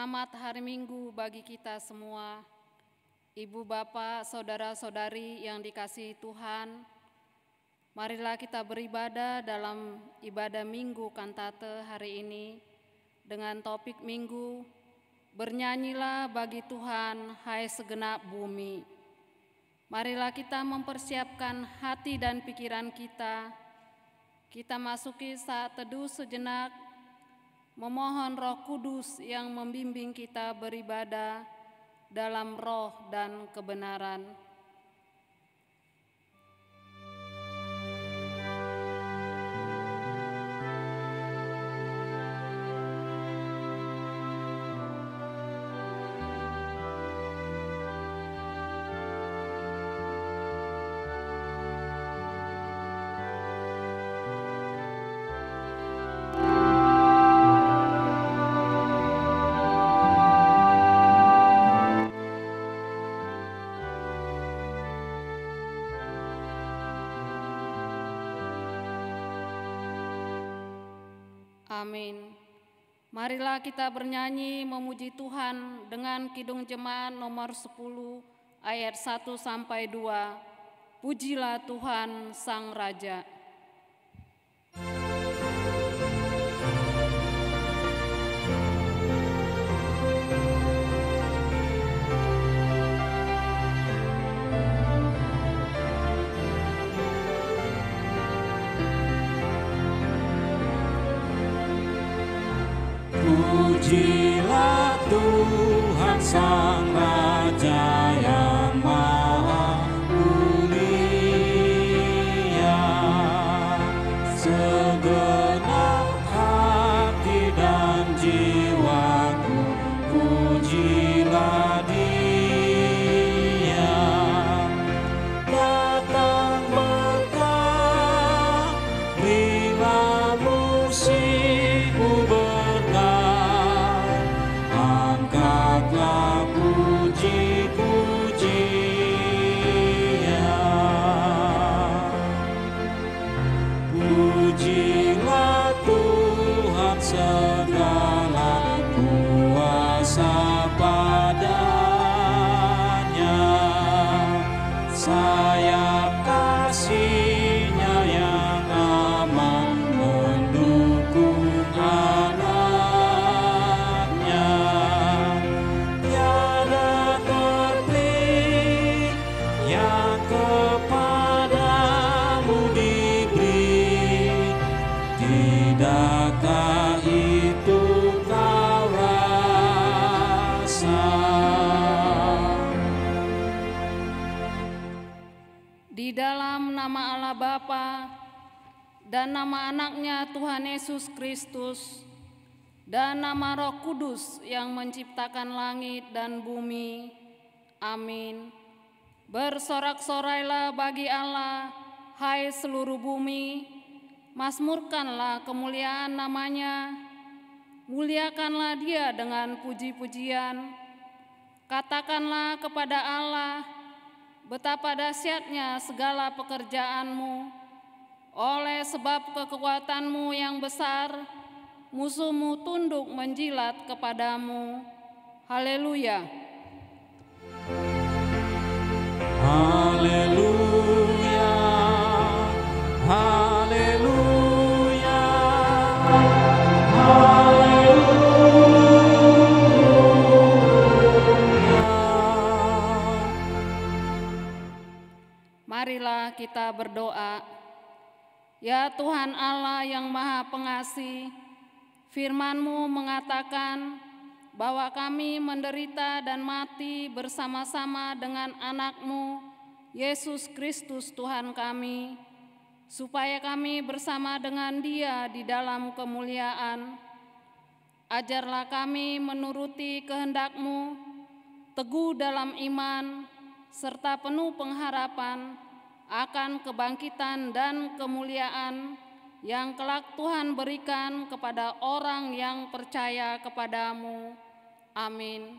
Selamat hari Minggu bagi kita semua. Ibu, Bapak, saudara-saudari yang dikasihi Tuhan, marilah kita beribadah dalam ibadah Minggu Kantate hari ini dengan topik Minggu, bernyanyilah bagi Tuhan, hai segenap bumi. Marilah kita mempersiapkan hati dan pikiran kita. Kita masuki saat teduh sejenak, memohon Roh Kudus yang membimbing kita beribadah dalam roh dan kebenaran. Amin. Marilah kita bernyanyi memuji Tuhan dengan Kidung Jemaat nomor 10 ayat 1 sampai 2. Pujilah Tuhan Sang Raja. Pujilah Tuhan Sang Raja yang Maha Mulia, segenap hati dan jiwaku, pujilah Dia. Datang berkah, berilah musikmu angkatlah puji-pujian. Pujilah Tuhan segala kuasa padanya, sayap kasih-Nya yang aman mendukung anaknya. Tiada terpilih yang kepadamu diberi, tidakkah itu kau rasa? Di dalam nama Allah Bapa dan nama anaknya Tuhan Yesus Kristus dan nama Roh Kudus yang menciptakan langit dan bumi. Amin. Bersorak-sorailah bagi Allah, hai seluruh bumi, mazmurkanlah kemuliaan namanya, muliakanlah Dia dengan puji-pujian. Katakanlah kepada Allah, betapa dahsyatnya segala pekerjaanmu, oleh sebab kekuatanmu yang besar, musuhmu tunduk menjilat kepadamu. Haleluya. Haleluya. Haleluya. Marilah kita berdoa. Ya Tuhan Allah yang Maha Pengasih, firman-Mu mengatakan bahwa kami menderita dan mati bersama-sama dengan anak-Mu, Yesus Kristus Tuhan kami, supaya kami bersama dengan Dia di dalam kemuliaan. Ajarlah kami menuruti kehendak-Mu, teguh dalam iman, serta penuh pengharapan akan kebangkitan dan kemuliaan yang kelak Tuhan berikan kepada orang yang percaya kepadamu. Amin.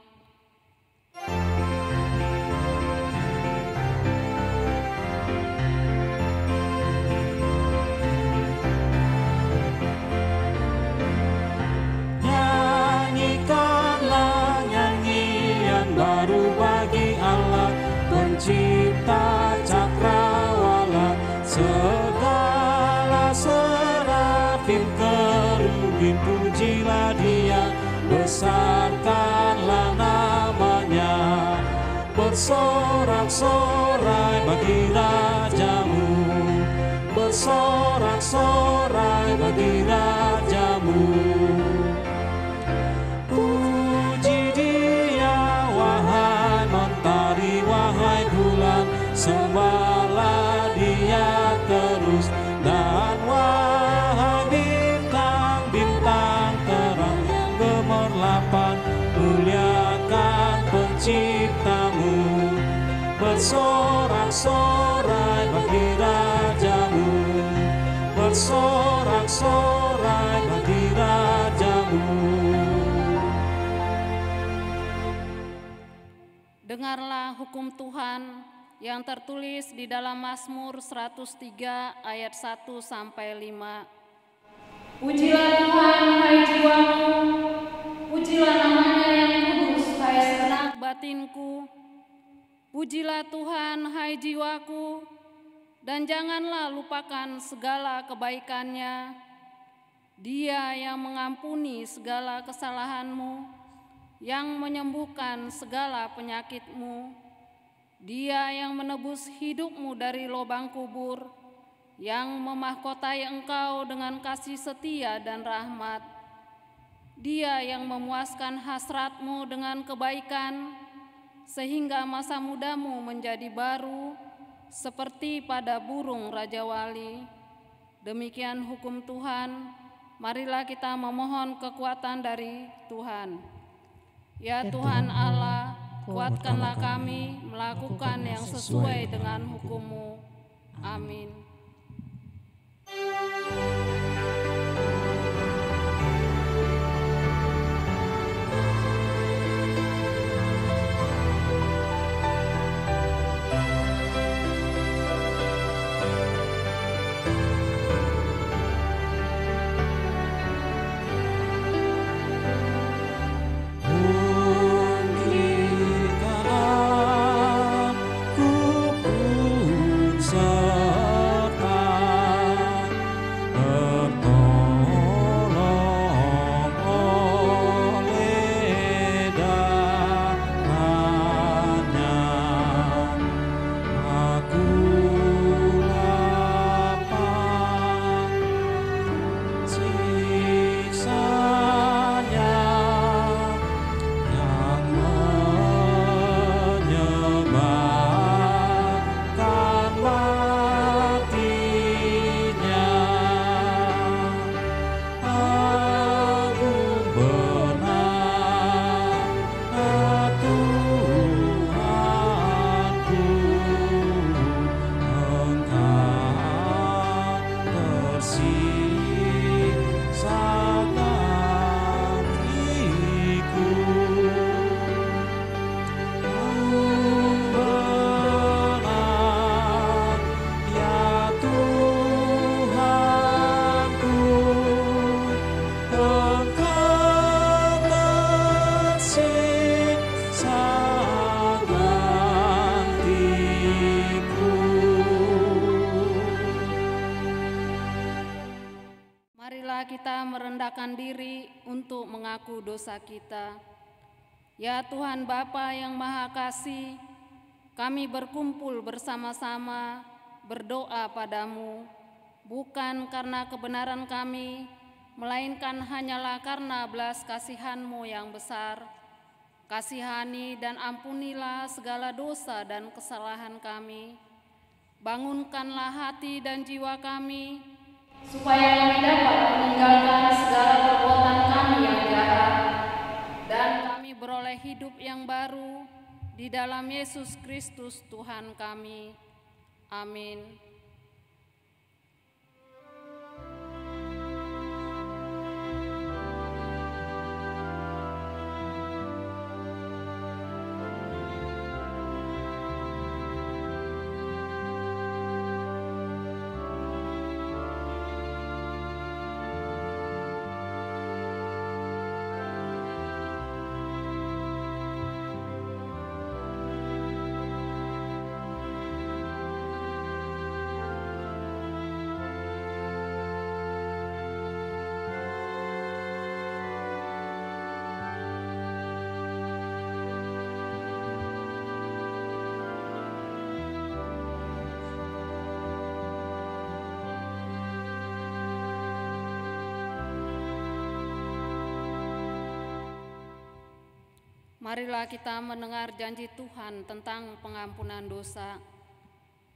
Nyanyikanlah maafin kerugian, pujilah Dia, besarkanlah namanya. Bersorak-sorai bagi rajamu, bersorak-sorai bagi rajamu. Puji Dia, wahai mentari, wahai bulan, sembahlah Dia terus. Dan wahai bintang-bintang terang yang gemerlapan, muliakan Penciptamu. Bersorak-sorai bagi rajamu, bersorak-sorai bagi rajamu. Dengarlah hukum Tuhan yang tertulis di dalam Mazmur 103 ayat 1 sampai 5. Pujilah Tuhan, hai jiwaku, pujilah namanya yang kudus, hai segenap batinku. Pujilah Tuhan, hai jiwaku, dan janganlah lupakan segala kebaikannya. Dia yang mengampuni segala kesalahanmu, yang menyembuhkan segala penyakitmu. Dia yang menebus hidupmu dari lubang kubur, yang memahkotai engkau dengan kasih setia dan rahmat. Dia yang memuaskan hasratmu dengan kebaikan, sehingga masa mudamu menjadi baru seperti pada burung Raja Wali. Demikian hukum Tuhan, marilah kita memohon kekuatan dari Tuhan. Ya Tuhan Allah, kuatkanlah kami melakukan yang sesuai dengan hukum-Mu. Amin. Kita merendahkan diri untuk mengaku dosa kita. Ya Tuhan Bapa yang Maha Kasih, kami berkumpul bersama-sama berdoa padamu, bukan karena kebenaran kami, melainkan hanyalah karena belas kasihan-Mu yang besar. Kasihani dan ampunilah segala dosa dan kesalahan kami. Bangunkanlah hati dan jiwa kami, supaya kami dapat meninggalkan segala perbuatan kami yang jahat, dan kami beroleh hidup yang baru di dalam Yesus Kristus Tuhan kami. Amin. Marilah kita mendengar janji Tuhan tentang pengampunan dosa.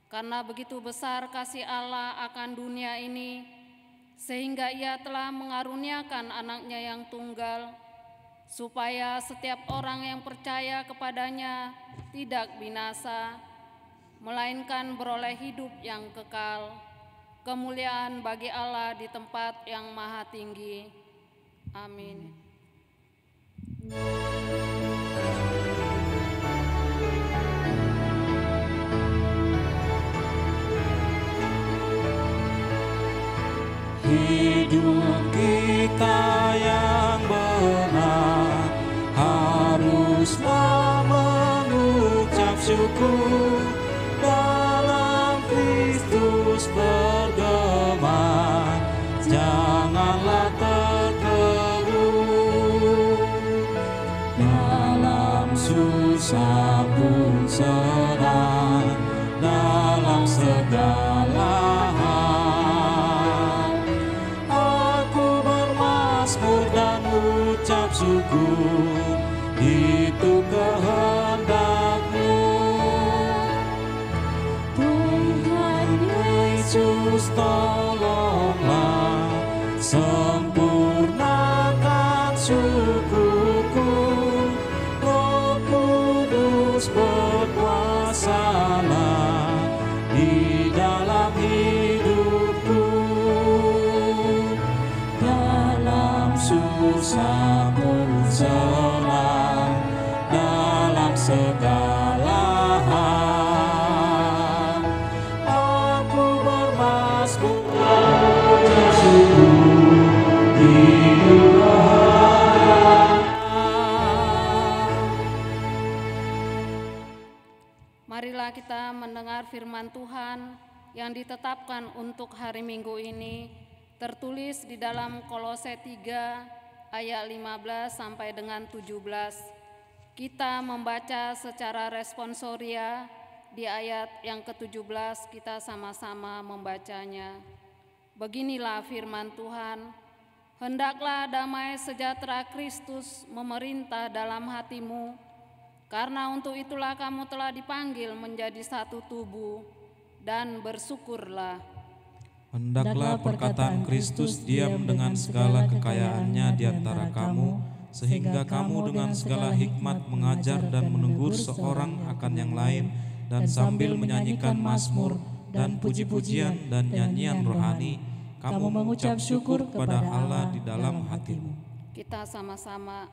Karena begitu besar kasih Allah akan dunia ini, sehingga Ia telah mengaruniakan anaknya yang tunggal, supaya setiap orang yang percaya kepadanya tidak binasa, melainkan beroleh hidup yang kekal. Kemuliaan bagi Allah di tempat yang maha tinggi. Amin. Hidup kita yang benar haruslah mengucap syukur, dalam Kristus bergema, janganlah tertegun. Dalam susah pun senang, dalam segala hal aku bermazmur dan ucap syukur, itu kehendak-Mu. Tuhan Yesus, tolonglah sempurnakan syukurku. Roh Kudus berkuasalah di dalam hidupku. Dalam susah pun senang, dalam segala hal aku bermazmur dan syukur, hidup Marilah kita mendengar firman Tuhan yang ditetapkan untuk hari Minggu ini, tertulis di dalam Kolose 3 ayat 15 sampai dengan 17. Kita membaca secara responsoria di ayat yang ke-17, kita sama-sama membacanya. Beginilah firman Tuhan, hendaklah damai sejahtera Kristus memerintah dalam hatimu, karena untuk itulah kamu telah dipanggil menjadi satu tubuh, dan bersyukurlah. Hendaklah perkataan Kristus diam dengan segala kekayaannya di antara kamu, sehingga kamu dengan segala hikmat mengajar dan menegur seorang akan yang lain, dan sambil menyanyikan mazmur dan puji-pujian dan nyanyian rohani, kamu mengucap syukur kepada Allah di dalam hatimu. Kita sama-sama.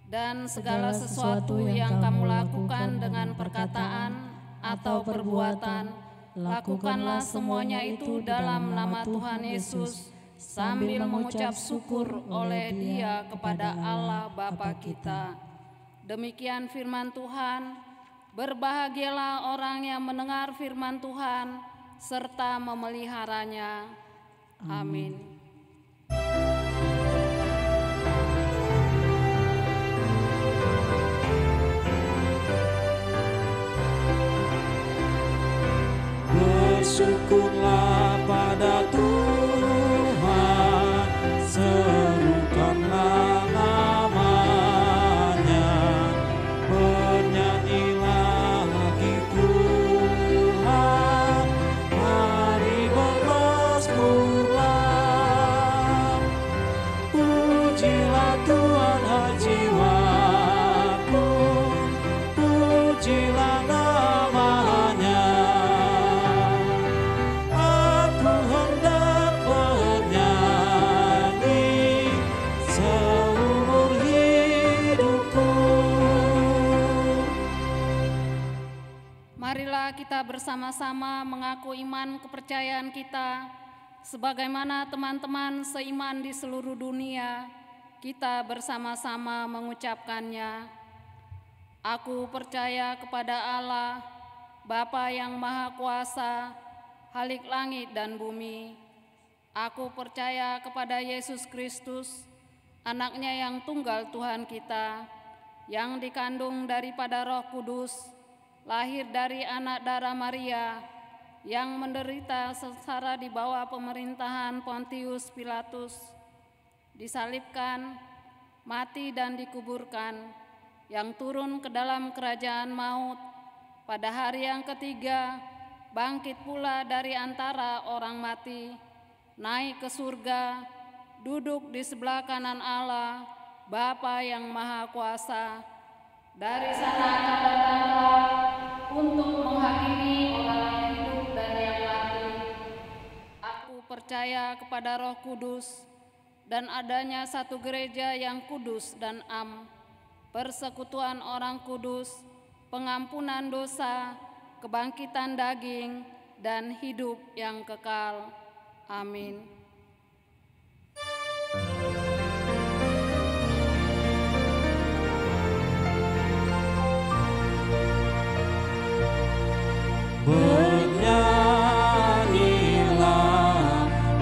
Dan segala sesuatu yang kamu lakukan dengan perkataan atau perbuatan, lakukanlah semuanya itu dalam nama Tuhan Yesus, sambil mengucap syukur oleh Dia kepada Allah Bapa kita. Demikian firman Tuhan. Berbahagialah orang yang mendengar firman Tuhan serta memeliharanya. Amin. Bersyukurlah pada Tuhan, serukanlah namanya, bernyanyilah bagi Tuhan, mari bermazmurlah. Pujilah Tuhan, hai jiwaku, pujilah namanya. Marilah kita bersama-sama mengaku iman kepercayaan kita, sebagaimana teman-teman seiman di seluruh dunia, kita bersama-sama mengucapkannya. Aku percaya kepada Allah, Bapa yang Maha Kuasa, Khalik langit dan bumi. Aku percaya kepada Yesus Kristus, Anaknya yang tunggal Tuhan kita, yang dikandung daripada Roh Kudus, lahir dari anak darah Maria, yang menderita sengsara di bawah pemerintahan Pontius Pilatus, disalibkan, mati dan dikuburkan, yang turun ke dalam kerajaan maut, pada hari yang ketiga bangkit pula dari antara orang mati, naik ke surga, duduk di sebelah kanan Allah, Bapa yang Maha Kuasa. Dari sana akan datanglah untuk menghakimi orang yang hidup dan yang mati. Aku percaya kepada Roh Kudus dan adanya satu gereja yang kudus dan am, persekutuan orang kudus, pengampunan dosa, kebangkitan daging, dan hidup yang kekal. Amin. Bernyanyilah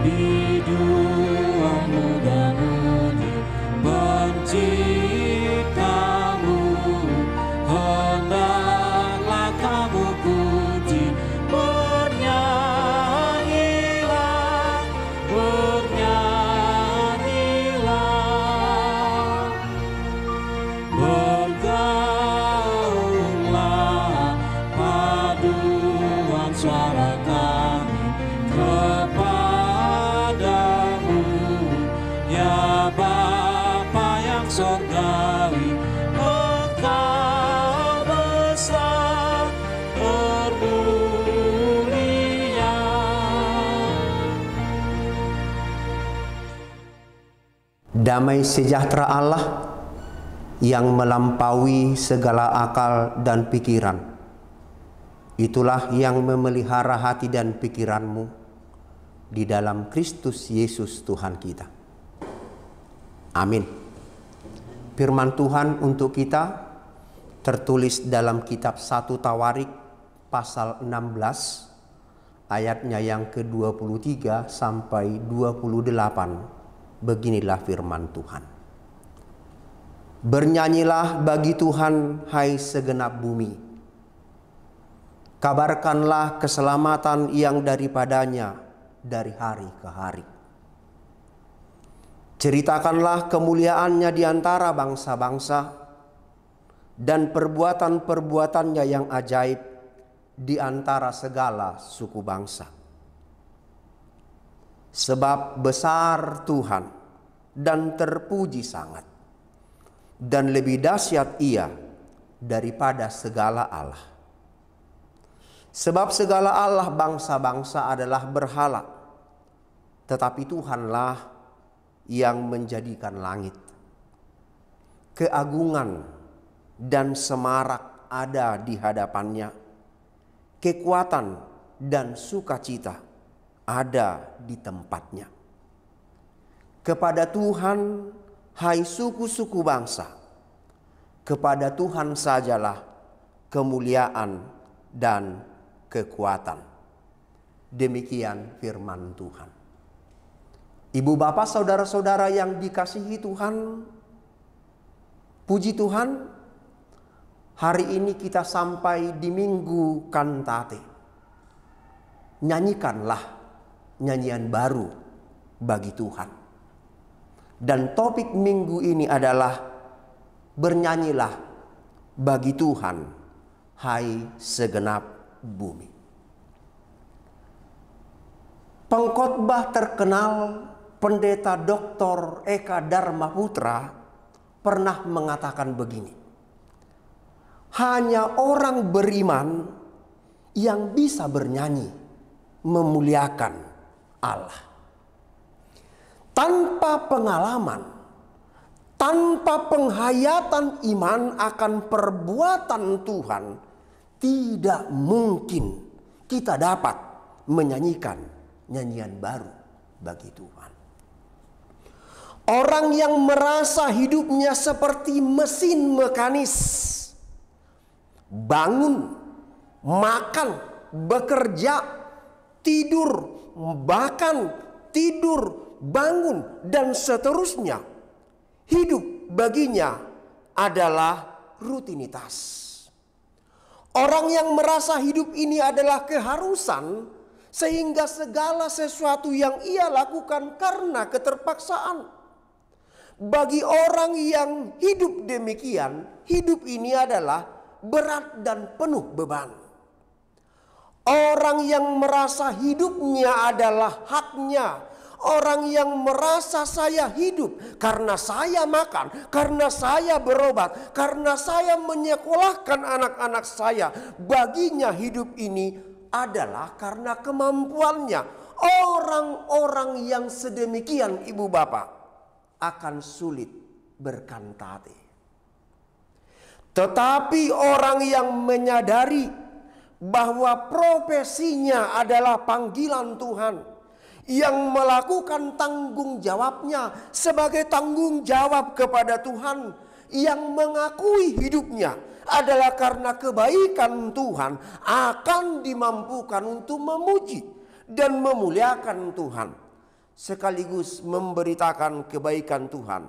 di dua muda-mudi penciptamu, hendaklah kamu puji. Bernyanyilah, bernyanyilah, bergaullah paduan suara kami kepadamu, ya Bapa yang surgawi. Engkau besar termulia. Damai sejahtera Allah yang melampaui segala akal dan pikiran, itulah yang memelihara hati dan pikiranmu di dalam Kristus Yesus Tuhan kita. Amin. Firman Tuhan untuk kita tertulis dalam kitab 1 Tawarik pasal 16 ayatnya yang ke-23 sampai 28. Beginilah firman Tuhan. Bernyanyilah bagi Tuhan, hai segenap bumi. Kabarkanlah keselamatan yang daripadanya dari hari ke hari. Ceritakanlah kemuliaannya di antara bangsa-bangsa dan perbuatan-perbuatannya yang ajaib di antara segala suku bangsa. Sebab besar Tuhan dan terpuji sangat, dan lebih dahsyat Ia daripada segala Allah. Sebab segala Allah bangsa-bangsa adalah berhala, tetapi Tuhanlah yang menjadikan langit. Keagungan dan semarak ada di hadapannya, kekuatan dan sukacita ada di tempatnya. Kepada Tuhan, hai suku-suku bangsa, kepada Tuhan sajalah kemuliaan dan kekuatan. Demikian firman Tuhan. Ibu bapak saudara-saudara yang dikasihi Tuhan, puji Tuhan, hari ini kita sampai di Minggu Kantate. Nyanyikanlah nyanyian baru bagi Tuhan. Dan topik minggu ini adalah bernyanyilah bagi Tuhan, hai segenap bumi. Pengkhotbah terkenal Pendeta Dr. Eka Dharma Putra pernah mengatakan begini: hanya orang beriman yang bisa bernyanyi memuliakan Allah. Tanpa pengalaman, tanpa penghayatan iman akan perbuatan Tuhan, tidak mungkin kita dapat menyanyikan nyanyian baru bagi Tuhan. Orang yang merasa hidupnya seperti mesin mekanis, bangun, makan, bekerja, tidur, bahkan tidur, bangun, dan seterusnya. Hidup baginya adalah rutinitas. Orang yang merasa hidup ini adalah keharusan, sehingga segala sesuatu yang ia lakukan karena keterpaksaan. Bagi orang yang hidup demikian, hidup ini adalah berat dan penuh beban. Orang yang merasa hidupnya adalah haknya, orang yang merasa saya hidup karena saya makan, karena saya berobat, karena saya menyekolahkan anak-anak saya, baginya hidup ini adalah karena kemampuannya. Orang-orang yang sedemikian, ibu bapak, akan sulit berkantate. Tetapi orang yang menyadari bahwa profesinya adalah panggilan Tuhan, yang melakukan tanggung jawabnya sebagai tanggung jawab kepada Tuhan, yang mengakui hidupnya adalah karena kebaikan Tuhan, akan dimampukan untuk memuji dan memuliakan Tuhan, sekaligus memberitakan kebaikan Tuhan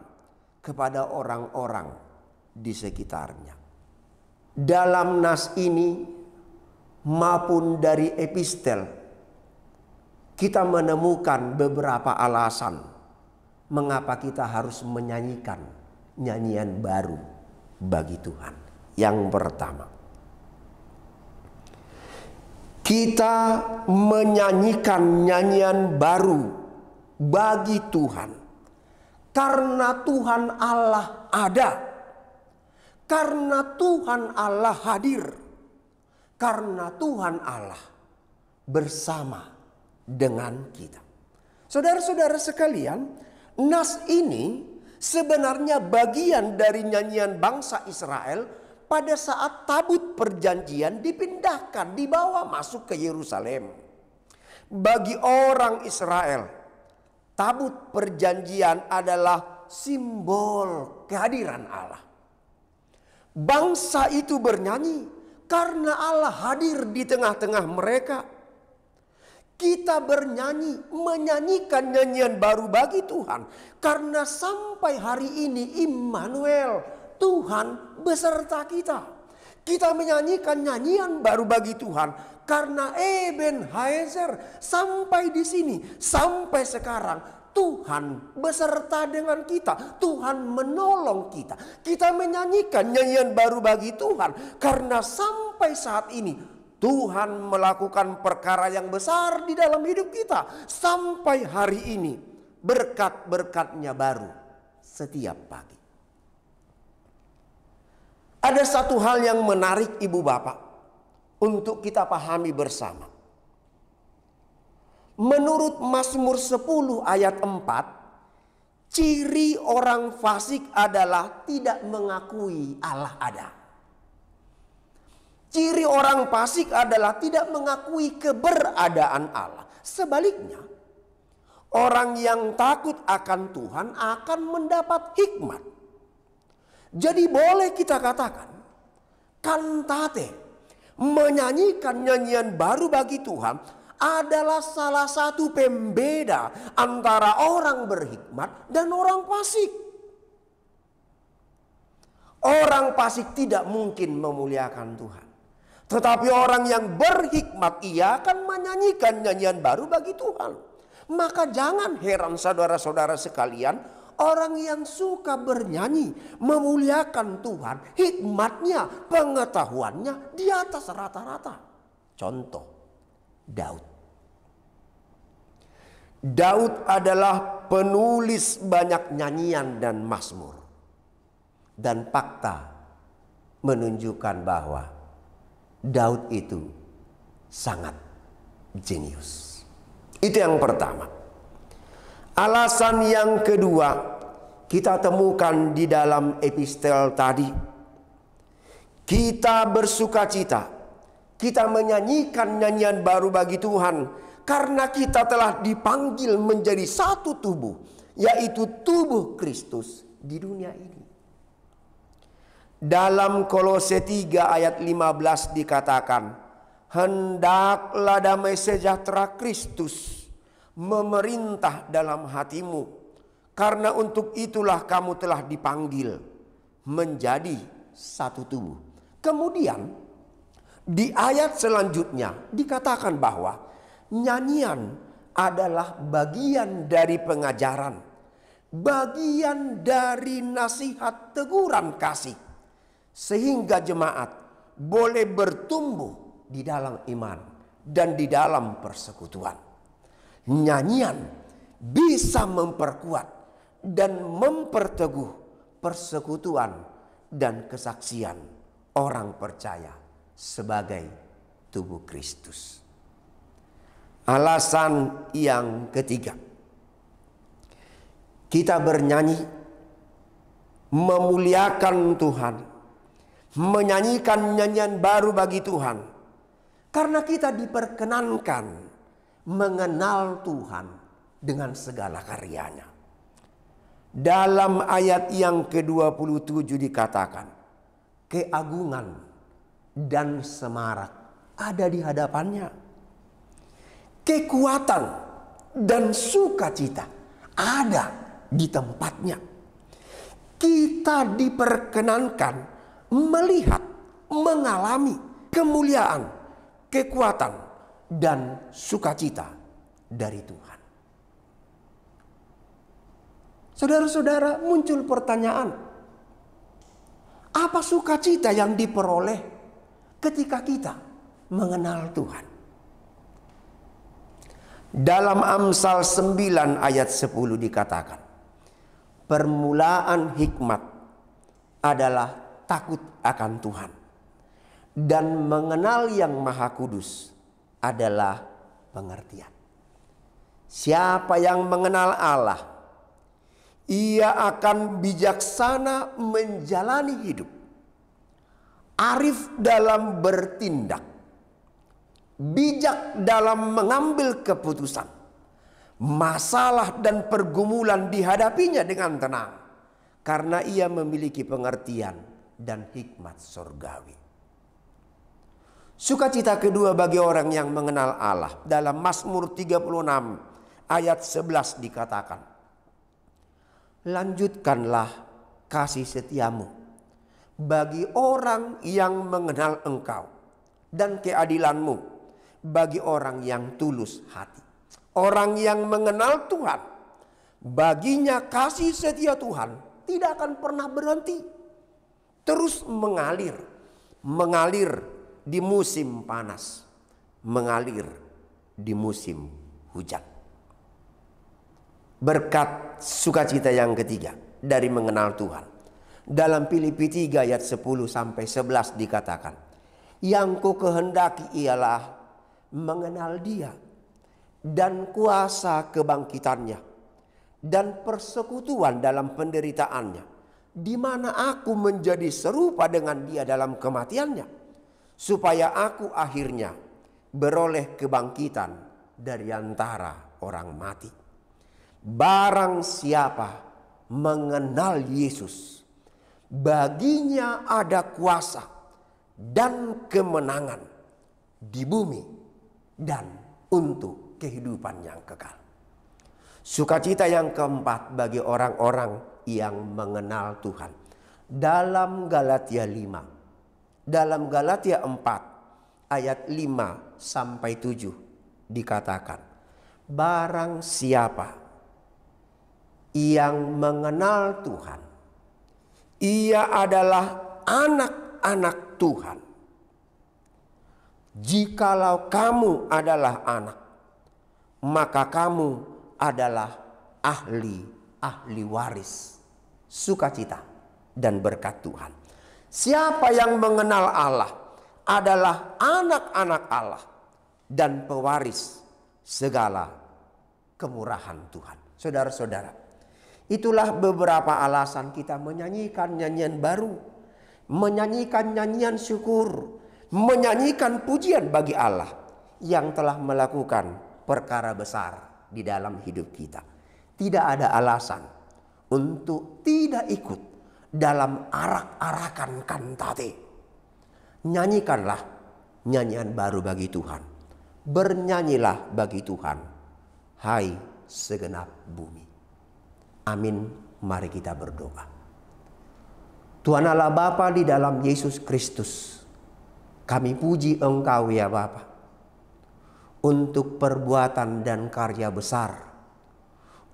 kepada orang-orang di sekitarnya. Dalam nas ini maupun dari epistel, kita menemukan beberapa alasan mengapa kita harus menyanyikan nyanyian baru bagi Tuhan. Yang pertama, kita menyanyikan nyanyian baru bagi Tuhan karena Tuhan Allah ada, karena Tuhan Allah hadir, karena Tuhan Allah bersama dengan kita. Saudara-saudara sekalian, nas ini sebenarnya bagian dari nyanyian bangsa Israel pada saat tabut perjanjian dipindahkan, dibawa masuk ke Yerusalem. Bagi orang Israel, tabut perjanjian adalah simbol kehadiran Allah. Bangsa itu bernyanyi karena Allah hadir di tengah-tengah mereka. Kita bernyanyi, menyanyikan nyanyian baru bagi Tuhan karena sampai hari ini Immanuel, Tuhan beserta kita. Kita menyanyikan nyanyian baru bagi Tuhan karena Ebenezer, sampai di sini, sampai sekarang Tuhan beserta dengan kita. Tuhan menolong kita. Kita menyanyikan nyanyian baru bagi Tuhan karena sampai saat ini Tuhan melakukan perkara yang besar di dalam hidup kita. Sampai hari ini berkat-berkatnya baru setiap pagi. Ada satu hal yang menarik ibu bapak untuk kita pahami bersama. Menurut Mazmur 10 ayat 4, ciri orang fasik adalah tidak mengakui Allah ada. Ciri orang fasik adalah tidak mengakui keberadaan Allah. Sebaliknya, orang yang takut akan Tuhan akan mendapat hikmat. Jadi boleh kita katakan, kantate, menyanyikan nyanyian baru bagi Tuhan, adalah salah satu pembeda antara orang berhikmat dan orang fasik. Orang fasik tidak mungkin memuliakan Tuhan. Tetapi orang yang berhikmat, ia akan menyanyikan nyanyian baru bagi Tuhan. Maka jangan heran saudara-saudara sekalian, orang yang suka bernyanyi memuliakan Tuhan, hikmatnya, pengetahuannya di atas rata-rata. Contoh, Daud. Daud adalah penulis banyak nyanyian dan mazmur. Dan fakta menunjukkan bahwa Daud itu sangat jenius. Itu yang pertama. Alasan yang kedua kita temukan di dalam epistel tadi. Kita bersukacita, kita menyanyikan nyanyian baru bagi Tuhan karena kita telah dipanggil menjadi satu tubuh, yaitu tubuh Kristus di dunia ini. Dalam Kolose 3 ayat 15 dikatakan, hendaklah damai sejahtera Kristus memerintah dalam hatimu, karena untuk itulah kamu telah dipanggil menjadi satu tubuh. Kemudian di ayat selanjutnya dikatakan bahwa nyanyian adalah bagian dari pengajaran, bagian dari nasihat teguran kasih, sehingga jemaat boleh bertumbuh di dalam iman dan di dalam persekutuan. Nyanyian bisa memperkuat dan memperteguh persekutuan dan kesaksian orang percaya sebagai tubuh Kristus. Alasan yang ketiga, kita bernyanyi memuliakan Tuhan, menyanyikan nyanyian baru bagi Tuhan, karena kita diperkenankan mengenal Tuhan dengan segala karyanya. Dalam ayat yang ke-27 dikatakan, keagungan dan semarak ada di hadapannya, kekuatan dan sukacita ada di tempatnya. Kita diperkenankan melihat, mengalami kemuliaan, kekuatan, dan sukacita dari Tuhan. Saudara-saudara, muncul pertanyaan, apa sukacita yang diperoleh ketika kita mengenal Tuhan? Dalam Amsal 9 ayat 10 dikatakan, permulaan hikmat adalah takut akan Tuhan, dan mengenal Yang Maha Kudus adalah pengertian. Siapa yang mengenal Allah, ia akan bijaksana menjalani hidup, arif dalam bertindak, bijak dalam mengambil keputusan. Masalah dan pergumulan dihadapinya dengan tenang, karena ia memiliki pengertian dan hikmat surgawi. Sukacita kedua bagi orang yang mengenal Allah, dalam Mazmur 36 ayat 11 dikatakan, lanjutkanlah kasih setiamu bagi orang yang mengenal Engkau, dan keadilanmu bagi orang yang tulus hati. Orang yang mengenal Tuhan, baginya kasih setia Tuhan tidak akan pernah berhenti, terus mengalir, mengalir di musim panas, mengalir di musim hujan. Berkat sukacita yang ketiga dari mengenal Tuhan, dalam Filipi 3 ayat 10 sampai 11 dikatakan, yang ku kehendaki ialah mengenal Dia dan kuasa kebangkitannya dan persekutuan dalam penderitaannya, di mana aku menjadi serupa dengan Dia dalam kematiannya, supaya aku akhirnya beroleh kebangkitan dari antara orang mati. Barang siapa mengenal Yesus, baginya ada kuasa dan kemenangan di bumi dan untuk kehidupan yang kekal. Sukacita yang keempat bagi orang-orang yang mengenal Tuhan, dalam Galatia 5, dalam Galatia 4 ayat 5 sampai 7 dikatakan, barang siapa yang mengenal Tuhan, ia adalah anak-anak Tuhan. Jikalau kamu adalah anak, maka kamu adalah ahli waris sukacita dan berkat Tuhan. Siapa yang mengenal Allah adalah anak-anak Allah dan pewaris segala kemurahan Tuhan. Saudara-saudara, itulah beberapa alasan kita menyanyikan nyanyian baru, menyanyikan nyanyian syukur, menyanyikan pujian bagi Allah yang telah melakukan perkara besar di dalam hidup kita. Tidak ada alasan untuk tidak ikut dalam arak-arakan kantate. Nyanyikanlah nyanyian baru bagi Tuhan. Bernyanyilah bagi Tuhan, hai segenap bumi. Amin. Mari kita berdoa. Tuhan Allah Bapa di dalam Yesus Kristus, kami puji Engkau ya Bapa, untuk perbuatan dan karya besar,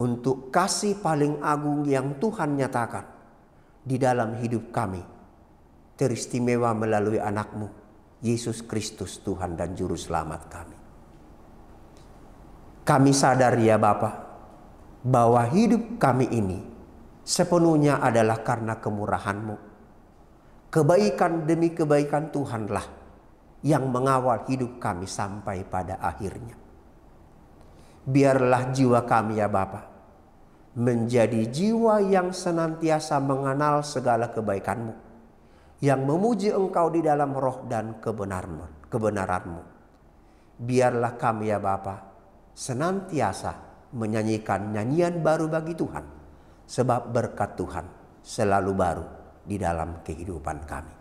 untuk kasih paling agung yang Tuhan nyatakan di dalam hidup kami, teristimewa melalui anak-Mu, Yesus Kristus Tuhan dan Juru Selamat kami. Kami sadar ya Bapa, bahwa hidup kami ini sepenuhnya adalah karena kemurahan-Mu. Kebaikan demi kebaikan Tuhanlah yang mengawal hidup kami sampai pada akhirnya. Biarlah jiwa kami ya Bapa menjadi jiwa yang senantiasa mengenal segala kebaikan-Mu, yang memuji Engkau di dalam roh dan kebenaran-Mu. Biarlah kami ya Bapa senantiasa menyanyikan nyanyian baru bagi Tuhan, sebab berkat Tuhan selalu baru di dalam kehidupan kami.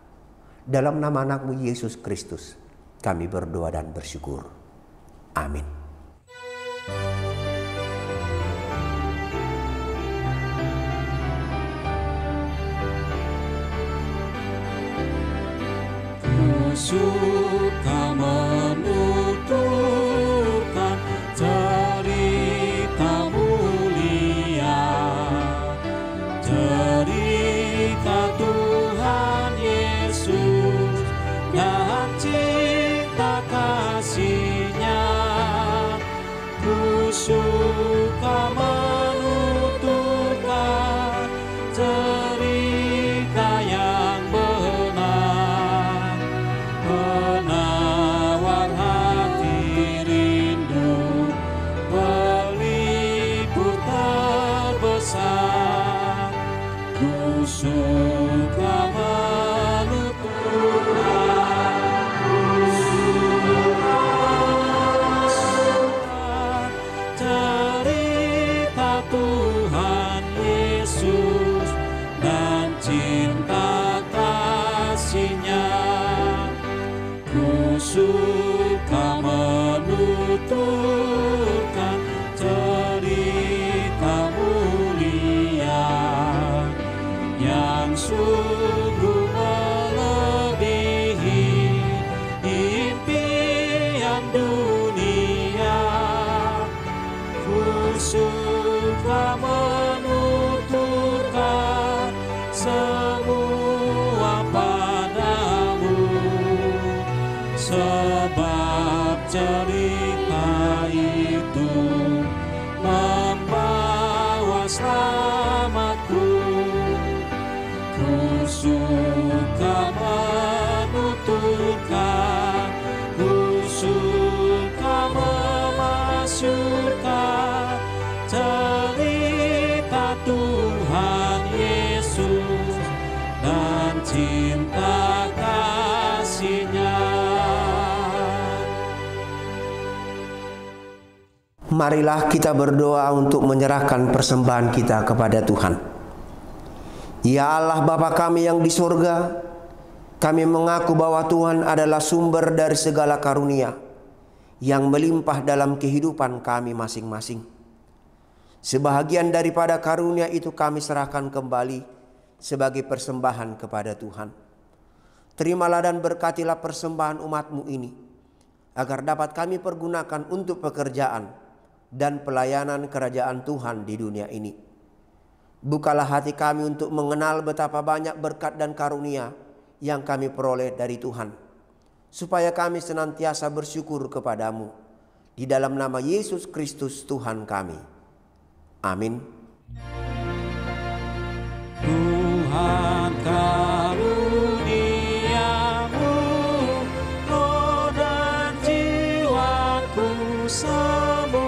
Dalam nama anak-Mu Yesus Kristus kami berdoa dan bersyukur. Amin. Suka menuturkan cerita mulia, cerita Tuhan Yesus dan cinta kasih-Nya. Ku suka menuturkan cerita yang benar, penawar hati rindu, pelipur terbesar. Ku suka menuturkan cerita Tuhan Yesus dan cinta kasih-Nya. Ku suka menuturkan cerita mulia yang sungguh melebihi impian dunia. Ku suka menuturkan semua padamu, sebab cerita itu membawa selamatku. Ku suka menuturkan, ku suka memasyurkan cerita Tuhan Yesus dan cinta kasih-Nya. Marilah kita berdoa untuk menyerahkan persembahan kita kepada Tuhan. Ya Allah Bapa kami yang di surga, kami mengaku bahwa Tuhan adalah sumber dari segala karunia yang melimpah dalam kehidupan kami masing-masing. Sebahagian daripada karunia itu kami serahkan kembali sebagai persembahan kepada Tuhan. Terimalah dan berkatilah persembahan umat-Mu ini, agar dapat kami pergunakan untuk pekerjaan dan pelayanan kerajaan Tuhan di dunia ini. Bukalah hati kami untuk mengenal betapa banyak berkat dan karunia yang kami peroleh dari Tuhan, supaya kami senantiasa bersyukur kepadamu. Di dalam nama Yesus Kristus Tuhan kami. Amin. Tuhan karuniamu, roh dan jiwaku semua,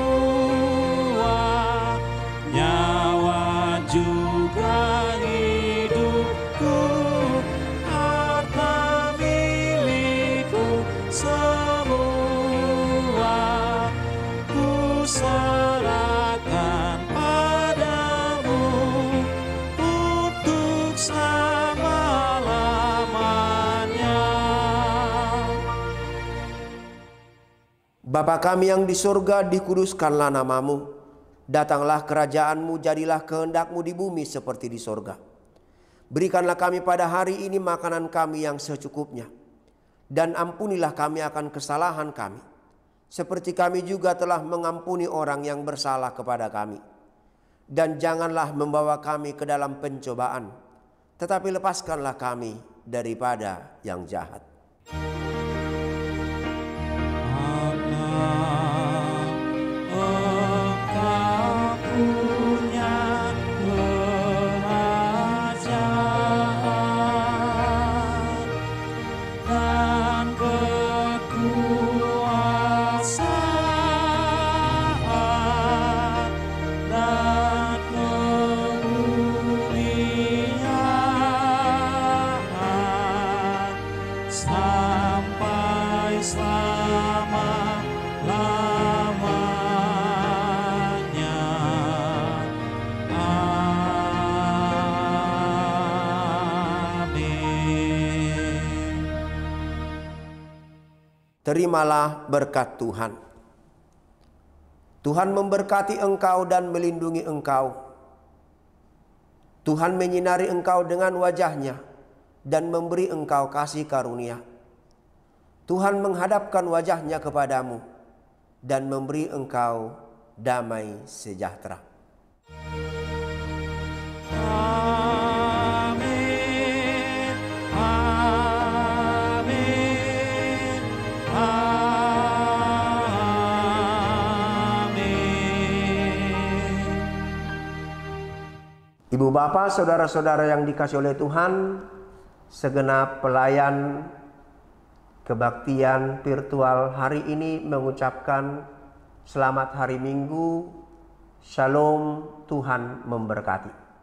nyawa juga hidupku, harta milikku semua, ku serahkan padamu untuk selama-lamanya. Bapa kami yang di surga, dikuduskanlah namamu. Datanglah kerajaan-Mu, jadilah kehendak-Mu di bumi seperti di surga. Berikanlah kami pada hari ini makanan kami yang secukupnya. Dan ampunilah kami akan kesalahan kami, seperti kami juga telah mengampuni orang yang bersalah kepada kami. dan janganlah membawa kami ke dalam pencobaan, tetapi lepaskanlah kami daripada yang jahat. Terimalah berkat Tuhan. Tuhan memberkati engkau dan melindungi engkau. Tuhan menyinari engkau dengan wajah-Nya dan memberi engkau kasih karunia. Tuhan menghadapkan wajah-Nya kepadamu dan memberi engkau damai sejahtera. Ibu bapak, saudara-saudara yang dikasihi oleh Tuhan, segenap pelayan kebaktian virtual hari ini mengucapkan selamat hari Minggu, Shalom, Tuhan memberkati.